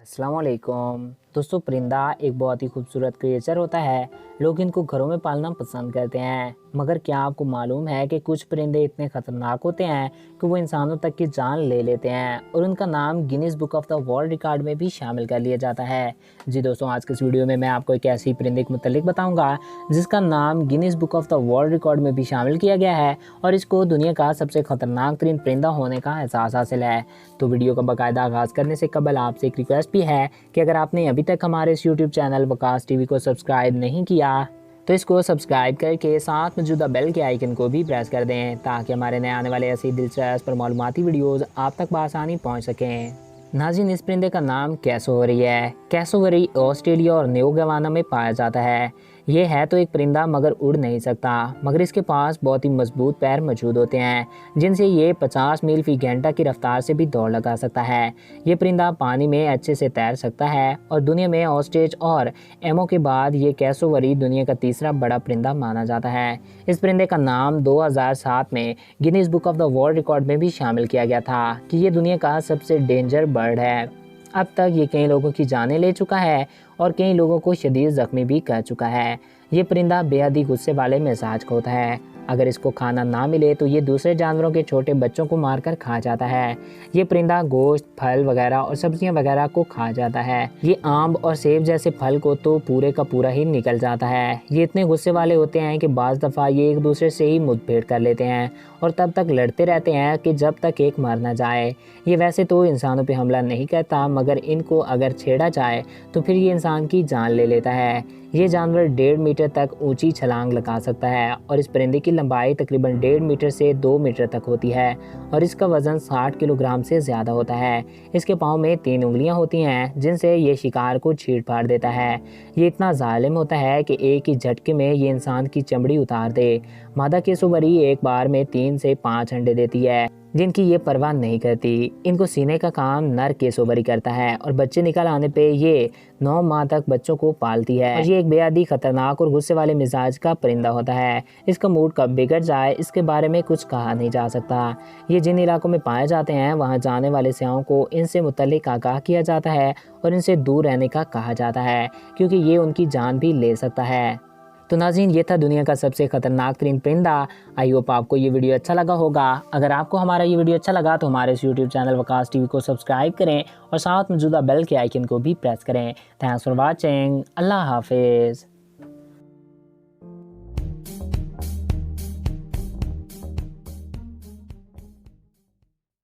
अस्सलाम वालेकुम। दोस्तों, परिंदा एक बहुत ही खूबसूरत क्रिएचर होता है। लोग इनको घरों में पालना पसंद करते हैं, मगर क्या आपको मालूम है कि कुछ परिंदे इतने ख़तरनाक होते हैं कि वो इंसानों तक की जान ले लेते हैं और उनका नाम Guinness book of the world record में भी शामिल कर लिया जाता है। जी दोस्तों, आज के इस वीडियो में मैं आपको एक ऐसी परिंदे के मुतालिक बताऊँगा जिसका नाम Guinness book of the world record में भी शामिल किया गया है और इसको दुनिया का सबसे ख़तरनाक तरीन परिंदा होने का एहसास हासिल है। तो वीडियो का बाकायदा आगाज़ करने से कबल आपसे एक रिक्वेस्ट भी है कि अगर आपने अभी तक हमारे इस यूट्यूब चैनल वकास टीवी को सब्सक्राइब नहीं किया तो इसको सब्सक्राइब करके साथ मौजूदा बेल के आइकन को भी प्रेस कर दें ताकि हमारे नए आने वाले ऐसी दिलचस्प और मालूमाती वीडियोज़ आप तक बआसानी पहुँच सकें। नाज़रीन, इस परिंदे का नाम कैसोवरी है। कैसोवरी ऑस्ट्रेलिया और न्यू गवाना में पाया जाता है। ये है तो एक परिंदा मगर उड़ नहीं सकता, मगर इसके पास बहुत ही मजबूत पैर मौजूद होते हैं जिनसे ये 50 मील फी घंटा की रफ्तार से भी दौड़ लगा सकता है। ये परिंदा पानी में अच्छे से तैर सकता है और दुनिया में ऑस्ट्रिच और एमो के बाद ये कैसोवरी दुनिया का तीसरा बड़ा परिंदा माना जाता है। इस परिंदे का नाम 2007 में Guinness book of the world record में भी शामिल किया गया था कि ये दुनिया का सबसे डेंजर बर्ड है। अब तक ये कई लोगों की जानें ले चुका है और कई लोगों को शदीद ज़ख्मी भी कर चुका है। ये परिंदा बेहद ही गुस्से वाले मिजाज का होता है। अगर इसको खाना ना मिले तो ये दूसरे जानवरों के छोटे बच्चों को मारकर खा जाता है। ये परिंदा गोश्त, फल वगैरह और सब्जियां वगैरह को खा जाता है। ये आम और सेब जैसे फल को तो पूरे का पूरा ही निकल जाता है। ये इतने गुस्से वाले होते हैं कि बाज़ दफ़ा ये एक दूसरे से ही मुठभेड़ कर लेते हैं और तब तक लड़ते रहते हैं कि जब तक एक मर ना जाए। ये वैसे तो इंसानों पे हमला नहीं करता, मगर इनको अगर छेड़ा जाए तो फिर ये इंसान की जान ले लेता है। ये जानवर 1.5 मीटर तक ऊंची छलांग लगा सकता है और इस परिंदे की लंबाई तकरीबन 1.5 मीटर से 2 मीटर तक होती है और इसका वज़न 60 किलोग्राम से ज़्यादा होता है। इसके पाँव में 3 उंगलियां होती हैं जिनसे ये शिकार को चीर फाड़ देता है। ये इतना जालिम होता है कि एक ही झटके में ये इंसान की चमड़ी उतार दे। मादा कैसोवरी एक बार में 3 से 5 अंडे देती है जिनकी ये परवाह नहीं करती। इनको सीने का काम नर कैसोवरी करता है और बच्चे निकल आने पे ये 9 माह तक बच्चों को पालती है। और ये एक बेहद ही खतरनाक और गुस्से वाले मिजाज का परिंदा होता है। इसका मूड कब बिगड़ जाए इसके बारे में कुछ कहा नहीं जा सकता। ये जिन इलाकों में पाए जाते हैं वहाँ जाने वाले सयाहों को इनसे मुतल्लिक आगाह किया जाता है और इनसे दूर रहने का कहा जाता है क्योंकि ये उनकी जान भी ले सकता है। तो नाज़रीन, ये था दुनिया का सबसे ख़तरनाक तरीन परिंदा। आई होप आपको ये वीडियो अच्छा लगा होगा। अगर आपको हमारा ये वीडियो अच्छा लगा तो हमारे इस यूट्यूब चैनल वकास टीवी को सब्सक्राइब करें और साथ मौजूदा बेल के आइकन को भी प्रेस करें। Thanks for watching. अल्लाह हाफिज़।